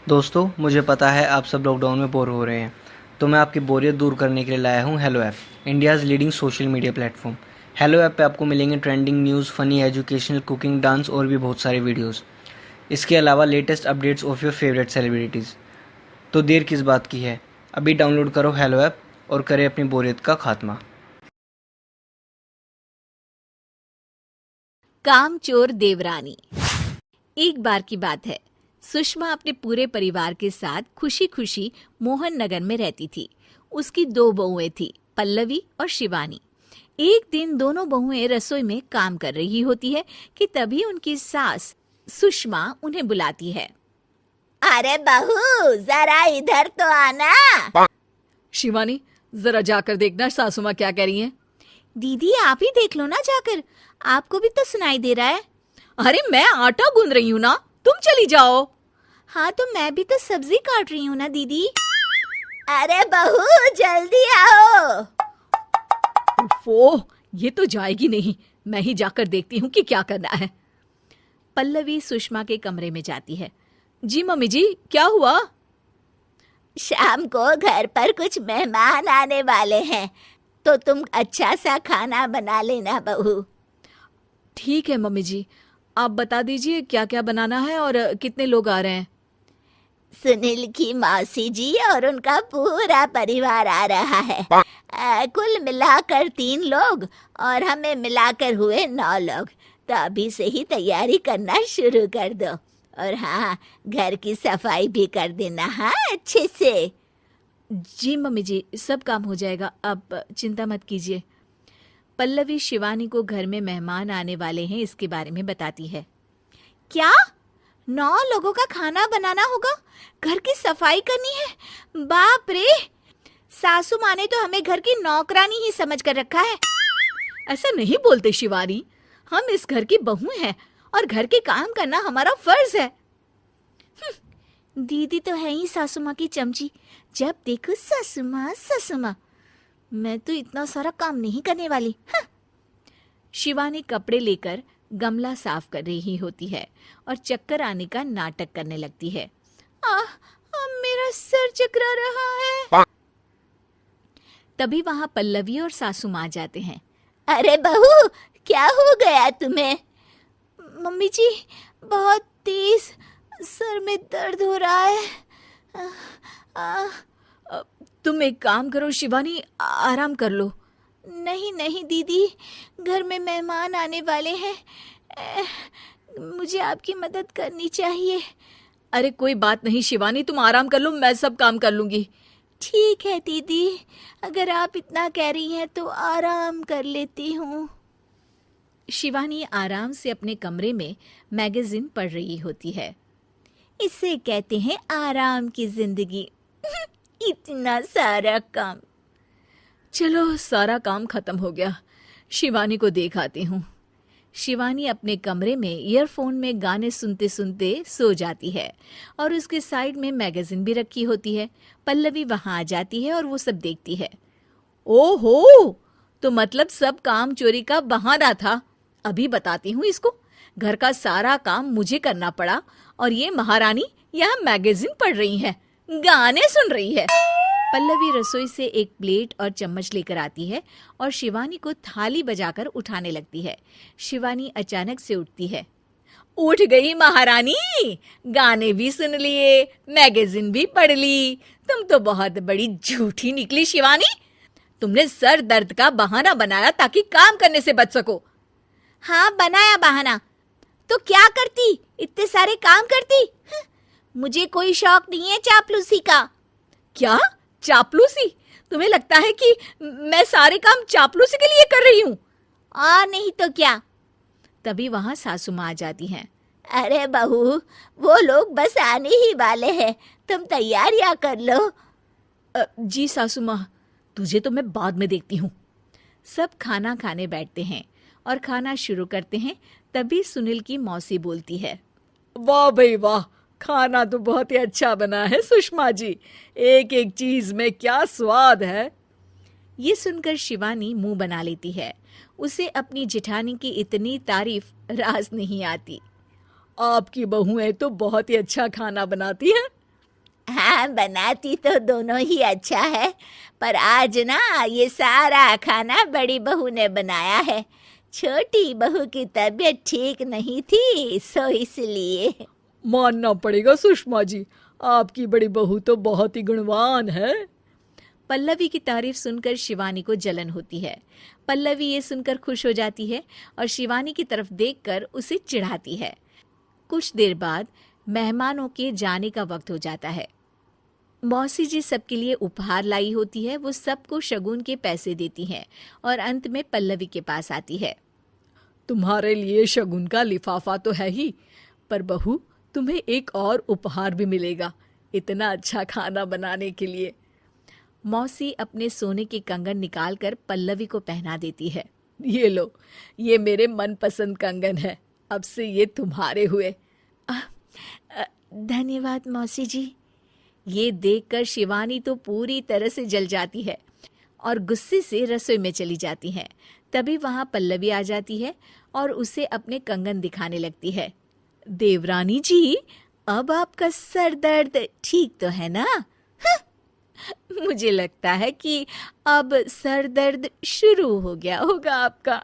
दोस्तों, मुझे पता है आप सब लॉकडाउन में बोर हो रहे हैं, तो मैं आपकी बोरियत दूर करने के लिए लाया हूँ hello app, India's leading social media platform. Hello app पे आपको मिलेंगे trending news, funny, educational, cooking, dance और भी बहुत सारे वीडियोस। इसके अलावा latest updates of your favourite celebrities. तो देर किस बात की है, अभी डाउनलोड करो हेलो ऐप और करें अपनी बोरियत का खात्मा। कामचोर देवरानी। एक बार की बात है, सुषमा अपने पूरे परिवार के साथ खुशी खुशी मोहन नगर में रहती थी। उसकी दो बहुएं थी, पल्लवी और शिवानी। एक दिन दोनों बहुएं रसोई में काम कर रही होती है कि तभी उनकी सास सुषमा उन्हें बुलाती है। अरे बहू, जरा इधर तो आना। शिवानी, जरा जाकर देखना सासू माँ क्या कह रही हैं। दीदी, आप ही देख लो ना जाकर, आपको भी तो सुनाई दे रहा है। अरे मैं आटा गूंद रही हूँ ना, तुम चली जाओ। हाँ, तो मैं भी तो सब्जी काट रही हूँ ना दीदी। अरे बहू, जल्दी आओ। ओफो, ये तो जाएगी नहीं। मैं ही जाकर देखती हूँ कि क्या करना है। पल्लवी सुषमा के कमरे में जाती है। जी मम्मी जी, क्या हुआ? शाम को घर पर कुछ मेहमान आने वाले हैं, तो तुम अच्छा सा खाना बना लेना बहू। ठीक है मम्मी जी, आप बता दीजिए क्या क्या बनाना है और कितने लोग आ रहे हैं। सुनील की मौसी जी और उनका पूरा परिवार आ रहा है। कुल मिलाकर 3 लोग और हमें मिलाकर हुए 9 लोग। तो अभी से ही तैयारी करना शुरू कर दो। और हाँ, घर की सफाई भी कर देना, हाँ, अच्छे से। जी मम्मी जी, सब काम हो जाएगा, आप चिंता मत कीजिए। पल्लवी शिवानी को घर में मेहमान आने वाले हैं इसके बारे में बताती है। क्या? 9 लोगों का खाना बनाना होगा, घर की सफाई करनी है? बाप रे! सासू माँ ने तो हमें घर की नौकरानी ही समझ कर रखा है। ऐसा नहीं बोलते शिवानी, हम इस घर की बहू हैं और घर के काम करना हमारा फर्ज है। दीदी तो है ही सासू माँ की चमची, जब देखो सासू माँ सासू माँ। मैं तो इतना सारा काम नहीं करने वाली। शिवानी कपड़े लेकर गमला साफ कर रही होती है और चक्कर आने का नाटक करने लगती है। मेरा सर चकरा रहा है। तभी वहां पल्लवी और सासू माँ जाते हैं। अरे बहू, क्या हो गया तुम्हें? मम्मी जी, बहुत तेज सर में दर्द हो रहा है। तुम एक काम करो शिवानी, आराम कर लो। नहीं नहीं दीदी, घर में मेहमान आने वाले हैं, मुझे आपकी मदद करनी चाहिए। अरे कोई बात नहीं शिवानी, तुम आराम कर लो, मैं सब काम कर लूंगी। ठीक है दीदी, अगर आप इतना कह रही हैं तो आराम कर लेती हूँ। शिवानी आराम से अपने कमरे में मैगजीन पढ़ रही होती है। इसे कहते हैं आराम की जिंदगी। इतना सारा काम। चलो, सारा काम खत्म हो गया, शिवानी को देख आती हूँ। शिवानी अपने कमरे में ईयरफोन में गाने सुनते सुनते सो जाती है और उसके साइड में मैगजीन भी रखी होती है। पल्लवी वहां आ जाती है और वो सब देखती है। ओहो, तो मतलब सब काम चोरी का बहाना था। अभी बताती हूँ इसको। घर का सारा काम मुझे करना पड़ा और ये महारानी यहाँ मैगजीन पढ़ रही है, गाने सुन रही है। पल्लवी रसोई से एक प्लेट और चम्मच लेकर आती है और शिवानी को थाली बजाकर उठाने लगती है। शिवानी अचानक से उठती है। उठ गई महारानी, गाने भी सुन लिए, मैगजीन भी पढ़ ली। तुम तो बहुत बड़ी झूठी निकली शिवानी। तुमने सर दर्द का बहाना बनाया ताकि काम करने से बच सको। हाँ, बनाया बहाना, तो क्या करती? इतने सारे काम करती। मुझे कोई शौक नहीं है चापलूसी का। क्या चापलूसी? तुम्हें लगता है कि मैं सारे काम चापलूसी के लिए कर रही हूँ? और नहीं तो क्या। तभी वहां सासू माँ आ जाती हैं। अरे बहू, वो लोग बस आने ही वाले हैं, तुम तैयारियां कर लो। जी सासू माँ, तुझे तो मैं बाद में देखती हूँ। सब खाना खाने बैठते हैं और खाना शुरू करते हैं। तभी सुनील की मौसी बोलती है। वाह भाई वाह, खाना तो बहुत ही अच्छा बना है सुषमा जी, एक एक चीज में क्या स्वाद है। ये सुनकर शिवानी मुंह बना लेती है। उसे अपनी जेठानी की इतनी तारीफ रास नहीं आती। आपकी बहुएं तो बहुत ही अच्छा खाना बनाती हैं। हाँ, बनाती तो दोनों ही अच्छा है, पर आज ना ये सारा खाना बड़ी बहू ने बनाया है। छोटी बहू की तबीयत ठीक नहीं थी, सो इसलिए। मानना पड़ेगा सुषमा जी, आपकी बड़ी बहू तो बहुत ही गुणवान है। पल्लवी की तारीफ सुनकर शिवानी को जलन होती है। पल्लवी ये सुनकर खुश हो जाती है और शिवानी की तरफ देखकर उसे चिढ़ाती है। कुछ देर बाद मेहमानों के जाने का वक्त हो जाता है। मौसी जी सबके लिए उपहार लाई होती है। वो सबको शगुन के पैसे देती हैं और अंत में पल्लवी के पास आती है। तुम्हारे लिए शगुन का लिफाफा तो है ही, पर बहू तुम्हें एक और उपहार भी मिलेगा इतना अच्छा खाना बनाने के लिए। मौसी अपने सोने के कंगन निकालकर पल्लवी को पहना देती है। ये लो, ये मेरे मनपसंद कंगन है, अब से ये तुम्हारे हुए। धन्यवाद मौसी जी। ये देखकर शिवानी तो पूरी तरह से जल जाती है और गुस्से से रसोई में चली जाती है। तभी वहां पल्लवी आ जाती है और उसे अपने कंगन दिखाने लगती है। देवरानी जी, अब आपका सर दर्द ठीक तो है ना? मुझे लगता है कि अब सर दर्द शुरू हो गया होगा आपका।